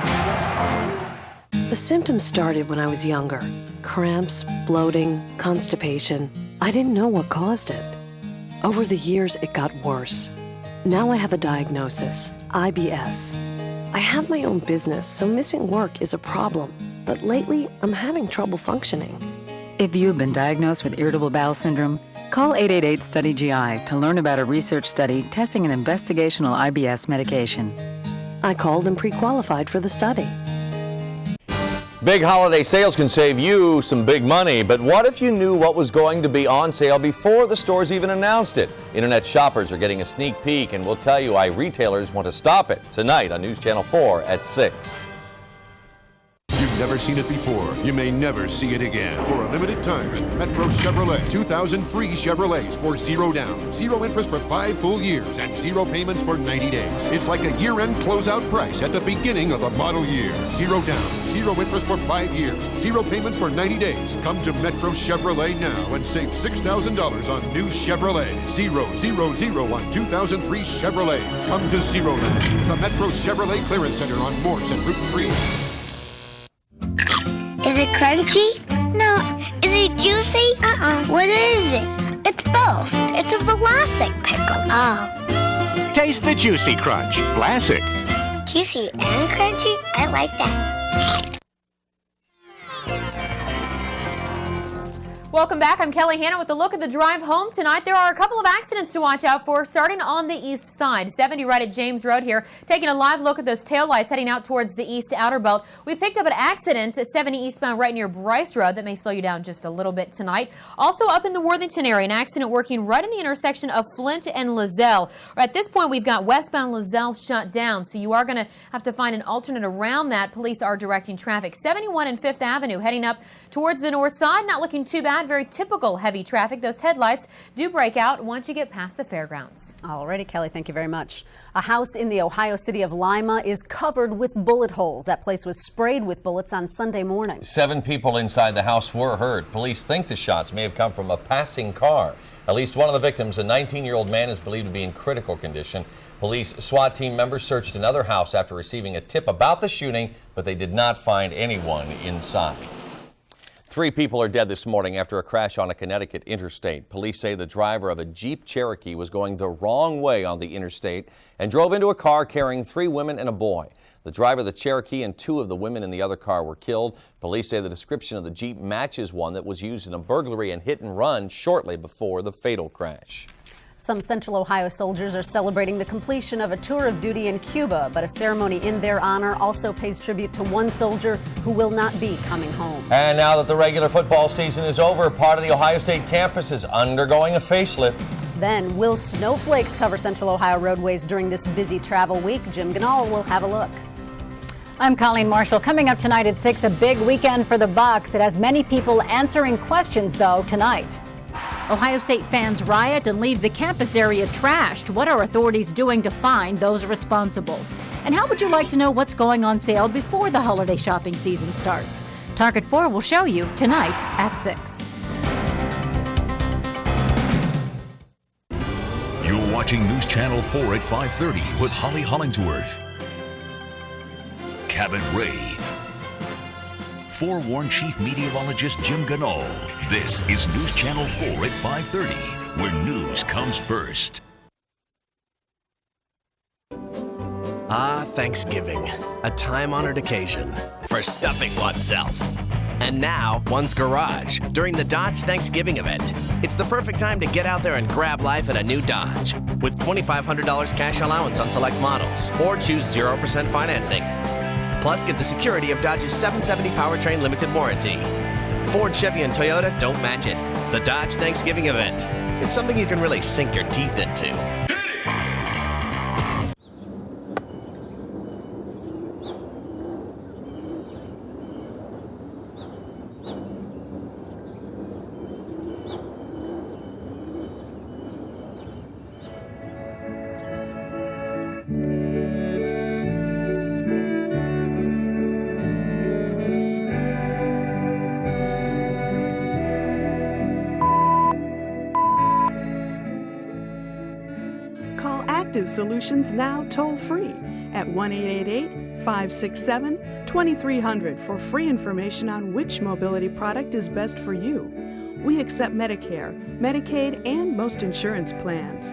The symptoms started when I was younger. Cramps, bloating, constipation. I didn't know what caused it. Over the years, it got worse. Now I have a diagnosis, IBS. I have my own business, so missing work is a problem. But lately, I'm having trouble functioning. If you've been diagnosed with irritable bowel syndrome, call 888-STUDY-GI to learn about a research study testing an investigational IBS medication. I called and pre-qualified for the study. Big holiday sales can save you some big money, but what if you knew what was going to be on sale before the stores even announced it? Internet shoppers are getting a sneak peek, and we'll tell you why retailers want to stop it tonight on News Channel 4 at 6. You've never seen it before. You may never see it again. For a limited time at Metro Chevrolet, 2003 Chevrolets for 0 down, 0 interest for 5 full years, and 0 payments for 90 days. It's like a year-end closeout price at the beginning of the model year. 0 down, 0 interest for 5 years, 0 payments for 90 days. Come to Metro Chevrolet now and save $6,000 on new Chevrolet. 0, 0, 0 on 2003 Chevrolets. Come to Zero Land, the Metro Chevrolet Clearance Center on Morse and Route 3. Is it crunchy? No. Is it juicy? What is it? It's both. It's a Vlasic pickle. Oh. Taste the Juicy Crunch. Vlasic. Juicy and crunchy? I like that. Welcome back. I'm Kelly Hanna with a look at the drive home tonight. There are a couple of accidents to watch out for, starting on the east side. 70 right at James Road here, taking a live look at those taillights heading out towards the east outer belt. We picked up an accident at 70 eastbound right near Bryce Road that may slow you down just a little bit tonight. Also up in the Worthington area, an accident working right in the intersection of Flint and Lozelle. At this point, we've got westbound Lozelle shut down, so you are going to have to find an alternate around that. Police are directing traffic. 71 and 5th Avenue heading up towards the north side, not looking too bad. Very typical heavy traffic. Those headlights do break out once you get past the fairgrounds. Alrighty, Kelly, thank you very much. A house in the Ohio city of Lima is covered with bullet holes. That place was sprayed with bullets on Sunday morning. 7 people inside the house were hurt. Police think the shots may have come from a passing car. At least one of the victims, a 19-year-old man, is believed to be in critical condition. Police SWAT team members searched another house after receiving a tip about the shooting, but they did not find anyone inside. 3 people are dead this morning after a crash on a Connecticut interstate. Police say the driver of a Jeep Cherokee was going the wrong way on the interstate and drove into a car carrying 3 women and a boy. The driver of the Cherokee and 2 of the women in the other car were killed. Police say the description of the Jeep matches one that was used in a burglary and hit and run shortly before the fatal crash. Some Central Ohio soldiers are celebrating the completion of a tour of duty in Cuba, but a ceremony in their honor also pays tribute to one soldier who will not be coming home. And now that the regular football season is over, part of the Ohio State campus is undergoing a facelift. Then, will snowflakes cover Central Ohio roadways during this busy travel week? Jim Ganal will have a look. I'm Colleen Marshall. Coming up tonight at 6, a big weekend for the Bucs. It has many people answering questions, though, tonight. Ohio State fans riot and leave the campus area trashed. What are authorities doing to find those responsible? And how would you like to know what's going on sale before the holiday shopping season starts? Target 4 will show you tonight at 6. You're watching News Channel 4 at 5:30 with Holly Hollingsworth, Cabot Ray, forewarned Chief Meteorologist Jim Ganal. This is News Channel 4 at 5:30, where news comes first. Thanksgiving, a time-honored occasion for stuffing oneself. And now, one's garage during the Dodge Thanksgiving event. It's the perfect time to get out there and grab life in a new Dodge with $2,500 cash allowance on select models, or choose 0% financing. Plus, get the security of Dodge's 770 powertrain limited warranty. Ford, Chevy, and Toyota don't match it. The Dodge Thanksgiving event. It's something you can really sink your teeth into. effective solutions now toll-free at 1-888-567-2300 for free information on which mobility product is best for you. We accept Medicare, Medicaid, and most insurance plans.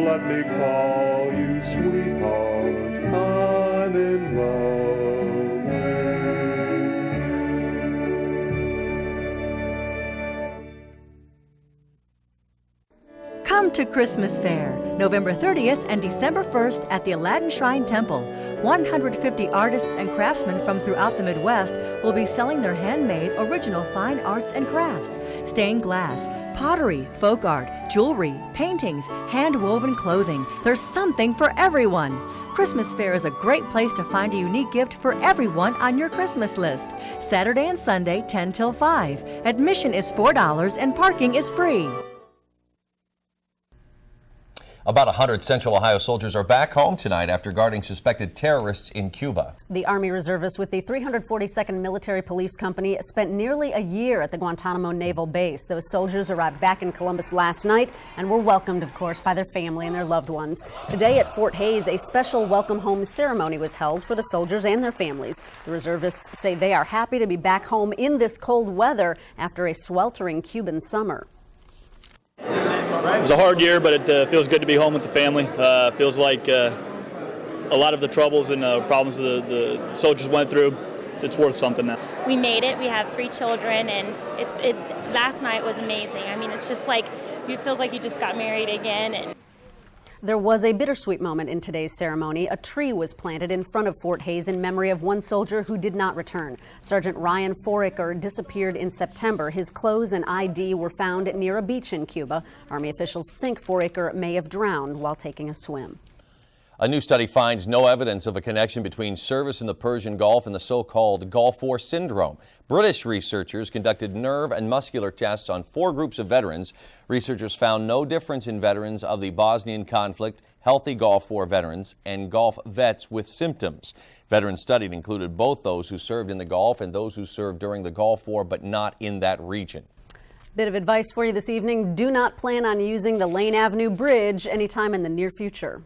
Let me call you sweetheart, I'm in love with you. Come to Christmas Fair, November 30th and December 1st at the Aladdin Shrine Temple. 150 artists and craftsmen from throughout the Midwest will be selling their handmade original fine arts and crafts, stained glass, pottery, folk art, jewelry, paintings, hand-woven clothing. There's something for everyone. Christmas Fair is a great place to find a unique gift for everyone on your Christmas list. Saturday and Sunday, 10 till 5. Admission is $4 and parking is free. About 100 Central Ohio soldiers are back home tonight after guarding suspected terrorists in Cuba. The Army reservists with the 342nd Military Police Company spent nearly a year at the Guantanamo Naval Base. Those soldiers arrived back in Columbus last night and were welcomed, of course, by their family and their loved ones. Today at Fort Hays, a special welcome home ceremony was held for the soldiers and their families. The reservists say they are happy to be back home in this cold weather after a sweltering Cuban summer. It was a hard year, but it feels good to be home with the family. Feels like a lot of the troubles and problems the soldiers went through, it's worth something now. We made it. We have 3 children, and last night was amazing. I mean, it's just like, it feels like you just got married again. And there was a bittersweet moment in today's ceremony. A tree was planted in front of Fort Hays in memory of one soldier who did not return. Sergeant Ryan Foraker disappeared in September. His clothes and ID were found near a beach in Cuba. Army officials think Foraker may have drowned while taking a swim. A new study finds no evidence of a connection between service in the Persian Gulf and the so-called Gulf War syndrome. British researchers conducted nerve and muscular tests on 4 groups of veterans. Researchers found no difference in veterans of the Bosnian conflict, healthy Gulf War veterans, and Gulf vets with symptoms. Veterans studied included both those who served in the Gulf and those who served during the Gulf War but not in that region. Bit of advice for you this evening. Do not plan on using the Lane Avenue Bridge anytime in the near future.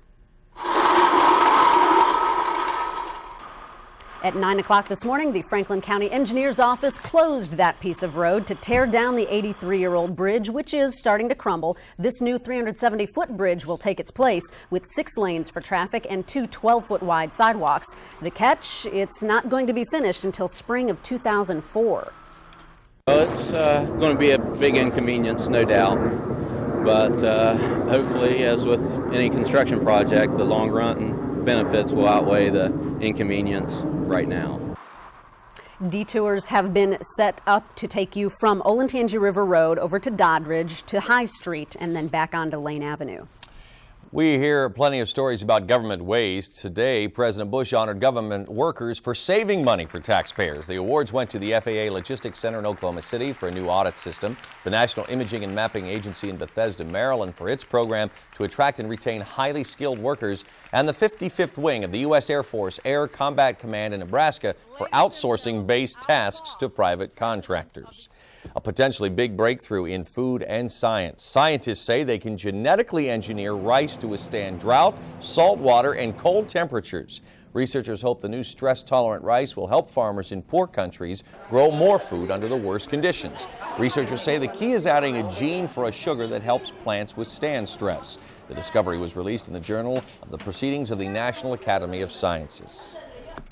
At 9 o'clock this morning, the Franklin County Engineer's Office closed that piece of road to tear down the 83-year-old bridge, which is starting to crumble. This new 370-foot bridge will take its place with 6 lanes for traffic and 2 12-foot wide sidewalks. The catch, it's not going to be finished until spring of 2004. Well, it's going to be a big inconvenience, no doubt. But hopefully, as with any construction project, the long run benefits will outweigh the inconvenience right now. Detours have been set up to take you from Olentangy River Road over to Doddridge to High Street and then back onto Lane Avenue. We hear plenty of stories about government waste. Today, President Bush honored government workers for saving money for taxpayers. The awards went to the FAA Logistics Center in Oklahoma City for a new audit system, the National Imaging and Mapping Agency in Bethesda, Maryland for its program to attract and retain highly skilled workers, and the 55th Wing of the U.S. Air Force Air Combat Command in Nebraska for outsourcing base tasks to private contractors. A potentially big breakthrough in food and science. Scientists say they can genetically engineer rice to withstand drought, salt water, and cold temperatures. Researchers hope the new stress-tolerant rice will help farmers in poor countries grow more food under the worst conditions. Researchers say the key is adding a gene for a sugar that helps plants withstand stress. The discovery was released in the Journal of the Proceedings of the National Academy of Sciences.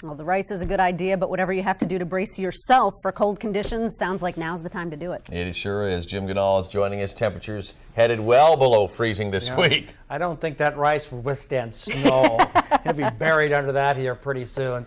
Well, the rice is a good idea, but whatever you have to do to brace yourself for cold conditions, sounds like now's the time to do it. It sure is. Jim Goodall is joining us. Temperatures headed well below freezing this week. I don't think that rice will withstand snow. It'll be buried under that here pretty soon.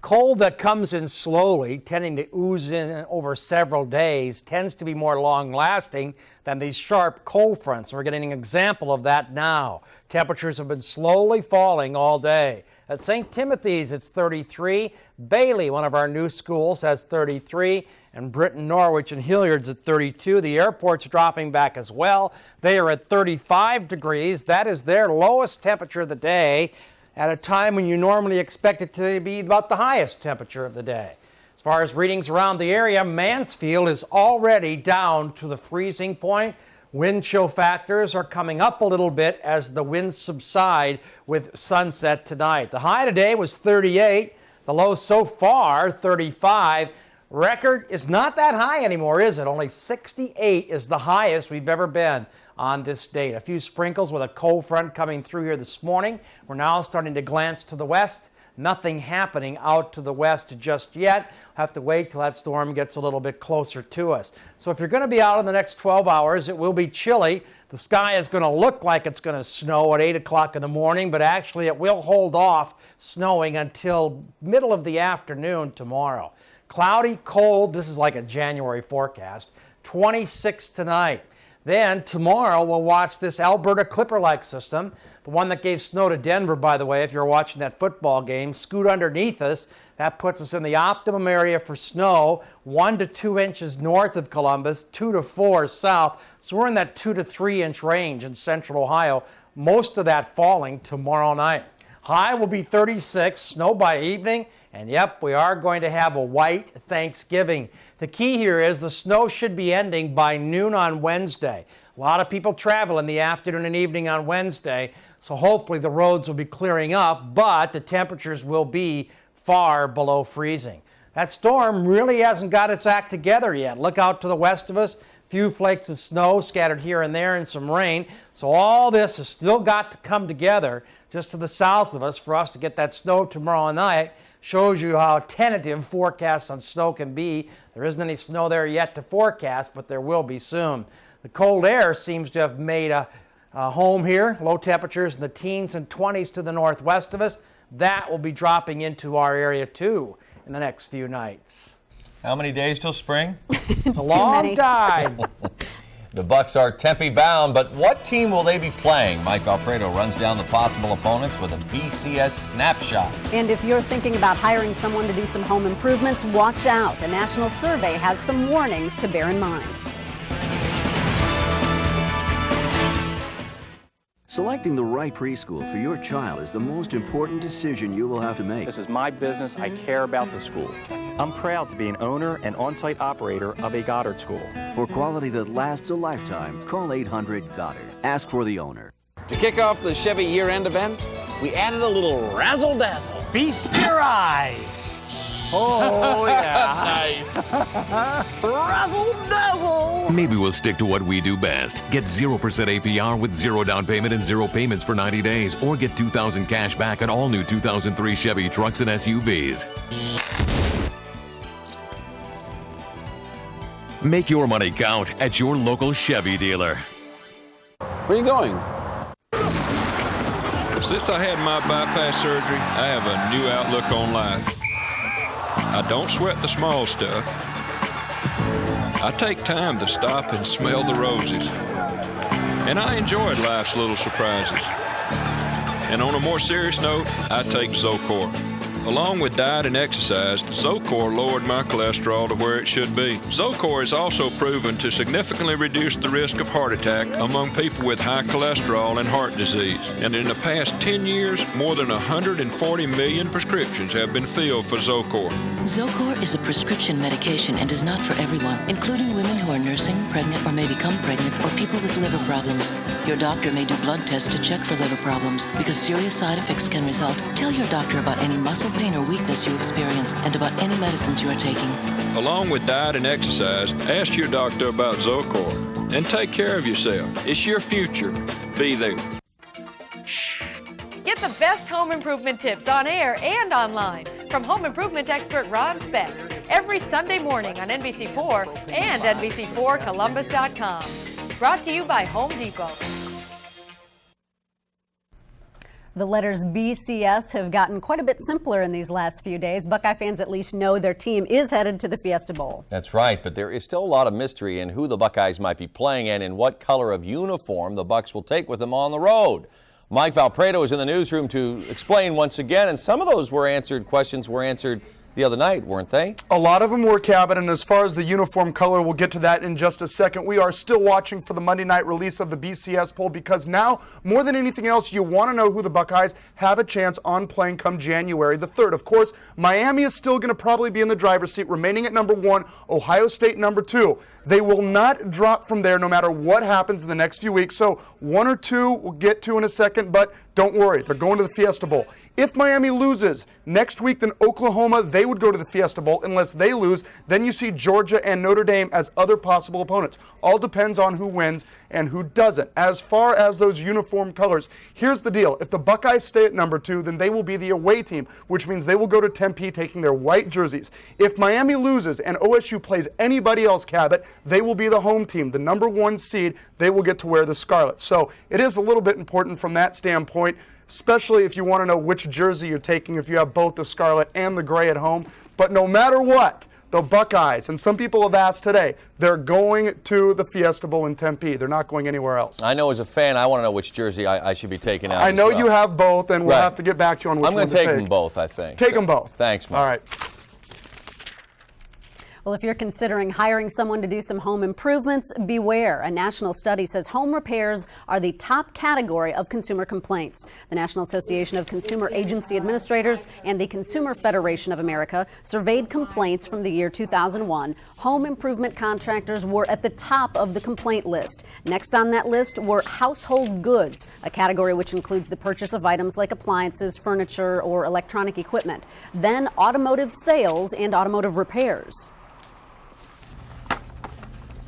Cold that comes in slowly, tending to ooze in over several days, tends to be more long-lasting than these sharp cold fronts. We're getting an example of that now. Temperatures have been slowly falling all day. At St. Timothy's, it's 33. Bailey, one of our new schools, has 33. And Britton, Norwich, and Hilliard's at 32. The airport's dropping back as well. They are at 35 degrees. That is their lowest temperature of the day, at a time when you normally expect it to be about the highest temperature of the day. As far as readings around the area, Mansfield is already down to the freezing point. Wind chill factors are coming up a little bit as the winds subside with sunset tonight. The high today was 38. The low so far, 35. Record is not that high anymore, is it? Only 68 is the highest we've ever been on this date. A few sprinkles with a cold front coming through here this morning. We're now starting to glance to the west. Nothing happening out to the west just yet. Have to wait till that storm gets a little bit closer to us. So if you're going to be out in the next 12 hours, it will be chilly. The sky is going to look like it's going to snow at 8 o'clock in the morning, but actually it will hold off snowing until middle of the afternoon tomorrow. Cloudy, cold, this is like a January forecast, 26 tonight. Then tomorrow we'll watch this Alberta Clipper-like system, the one that gave snow to Denver, by the way, if you're watching that football game, scoot underneath us. That puts us in the optimum area for snow, 1 to 2 inches north of Columbus, 2 to 4 south. So we're in that 2 to 3 inch range in central Ohio, most of that falling tomorrow night. High will be 36, snow by evening, and yep, we are going to have a white Thanksgiving. The key here is the snow should be ending by noon on Wednesday. A lot of people travel in the afternoon and evening on Wednesday, so hopefully the roads will be clearing up, but the temperatures will be far below freezing. That storm really hasn't got its act together yet. Look out to the west of us. Few flakes of snow scattered here and there and some rain. So all this has still got to come together just to the south of us for us to get that snow tomorrow night. Shows you how tentative forecasts on snow can be. There isn't any snow there yet to forecast, but there will be soon. The cold air seems to have made a home here. Low temperatures in the teens and 20s to the northwest of us. That will be dropping into our area too in the next few nights. How many days till spring? A long time. The Bucks are Tempe bound, but what team will they be playing? Mike Valpredo runs down the possible opponents with a BCS snapshot. And if you're thinking about hiring someone to do some home improvements, watch out. The national survey has some warnings to bear in mind. Selecting the right preschool for your child is the most important decision you will have to make. This is my business. I care about the school. I'm proud to be an owner and on-site operator of a Goddard school. For quality that lasts a lifetime, call 800-GODDARD. Ask for the owner. To kick off the Chevy year-end event, we added a little razzle-dazzle. Feast your eyes. Oh, yeah. Nice. Razzle-dazzle. Maybe we'll stick to what we do best. Get 0% APR with 0 down payment and 0 payments for 90 days. Or get $2,000 cash back on all new 2003 Chevy trucks and SUVs. Make your money count at your local Chevy dealer. Where are you going? Since I had my bypass surgery, I have a new outlook on life. I don't sweat the small stuff. I take time to stop and smell the roses. And I enjoyed life's little surprises. And on a more serious note, I take Zocor. Along with diet and exercise, Zocor lowered my cholesterol to where it should be. Zocor is also proven to significantly reduce the risk of heart attack among people with high cholesterol and heart disease. And in the past 10 years, more than 140 million prescriptions have been filled for Zocor. Zocor is a prescription medication and is not for everyone, including women who are nursing, pregnant, or may become pregnant, or people with liver problems. Your doctor may do blood tests to check for liver problems because serious side effects can result. Tell your doctor about any muscle pain or weakness you experience and about any medicines you are taking. Along with diet and exercise, ask your doctor about Zocor and take care of yourself. It's your future. Be there. Get the best home improvement tips on air and online from home improvement expert Ron Speck every Sunday morning on NBC4 and NBC4Columbus.com. Brought to you by Home Depot. The letters BCS have gotten quite a bit simpler in these last few days. Buckeye fans at least know their team is headed to the Fiesta Bowl. That's right, but there is still a lot of mystery in who the Buckeyes might be playing and in what color of uniform the Bucks will take with them on the road. Mike Valpredo is in the newsroom to explain once again, and some of those questions were answered the other night, weren't they? A lot of them were, Cabot, and as far as the uniform color, we'll get to that in just a second. We are still watching for the Monday night release of the BCS poll because now, more than anything else, you want to know who the Buckeyes have a chance on playing come January the 3rd. Of course, Miami is still going to probably be in the driver's seat, remaining at number 1, Ohio State number 2. They will not drop from there no matter what happens in the next few weeks. So 1 or 2 we'll get to in a second, but don't worry, they're going to the Fiesta Bowl. If Miami loses next week, then Oklahoma, they would go to the Fiesta Bowl. Unless they lose, then you see Georgia and Notre Dame as other possible opponents. All depends on who wins and who doesn't. As far as those uniform colors, here's the deal. If the Buckeyes stay at number 2, then they will be the away team, which means they will go to Tempe taking their white jerseys. If Miami loses and OSU plays anybody else, Cabot, they will be the home team, the number 1 seed. They will get to wear the scarlet. So it is a little bit important from that standpoint, especially if you want to know which jersey you're taking if you have both the scarlet and the gray at home. But no matter what, the Buckeyes, and some people have asked today, they're going to the Fiesta Bowl in Tempe. They're not going anywhere else. I know as a fan, I want to know which jersey I should be taking out. I know you have both, and we'll have to get back to you on which one to take. I'm going to take them both, I think. Take them both. Thanks, Mark. All right. Well, if you're considering hiring someone to do some home improvements, beware. A national study says home repairs are the top category of consumer complaints. The National Association of Consumer Agency Administrators and the Consumer Federation of America surveyed complaints from the year 2001. Home improvement contractors were at the top of the complaint list. Next on that list were household goods, a category which includes the purchase of items like appliances, furniture, or electronic equipment. Then automotive sales and automotive repairs.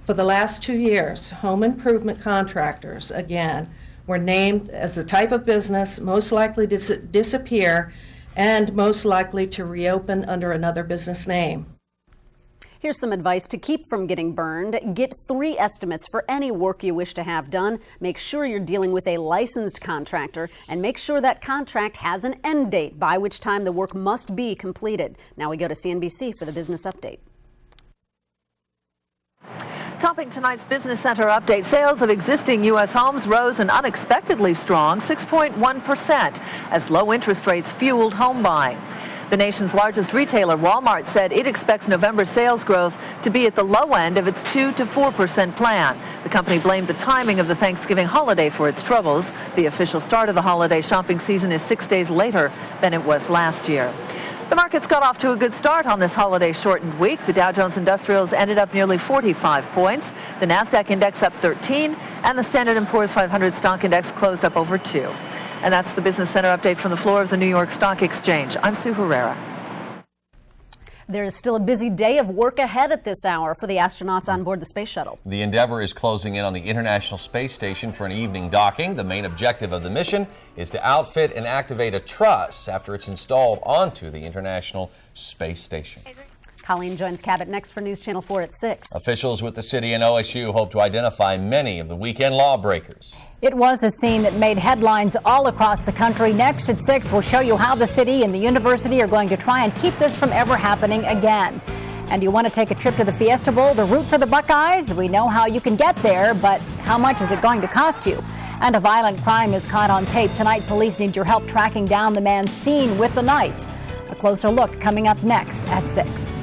For the last 2 years, home improvement contractors, again, were named as the type of business most likely to disappear and most likely to reopen under another business name. Here's some advice to keep from getting burned. Get 3 estimates for any work you wish to have done. Make sure you're dealing with a licensed contractor, and make sure that contract has an end date by which time the work must be completed. Now we go to CNBC for the business update. Topping tonight's Business Center update, sales of existing U.S. homes rose an unexpectedly strong 6.1% as low interest rates fueled home buying. The nation's largest retailer, Walmart, said it expects November sales growth to be at the low end of its 2 to 4% plan. The company blamed the timing of the Thanksgiving holiday for its troubles. The official start of the holiday shopping season is 6 days later than it was last year. The markets got off to a good start on this holiday-shortened week. The Dow Jones Industrials ended up nearly 45 points. The Nasdaq index up 13, and the Standard & Poor's 500 stock index closed up over 2. And that's the Business Center update from the floor of the New York Stock Exchange. I'm Sue Herrera. There is still a busy day of work ahead at this hour for the astronauts on board the space shuttle. The Endeavour is closing in on the International Space Station for an evening docking. The main objective of the mission is to outfit and activate a truss after it's installed onto the International Space Station. Colleen joins Cabot next for News Channel 4 at 6. Officials with the city and OSU hope to identify many of the weekend lawbreakers. It was a scene that made headlines all across the country. Next at 6, we'll show you how the city and the university are going to try and keep this from ever happening again. And you want to take a trip to the Fiesta Bowl to root for the Buckeyes? We know how you can get there, but how much is it going to cost you? And a violent crime is caught on tape. Tonight, police need your help tracking down the man seen with the knife. A closer look coming up next at 6.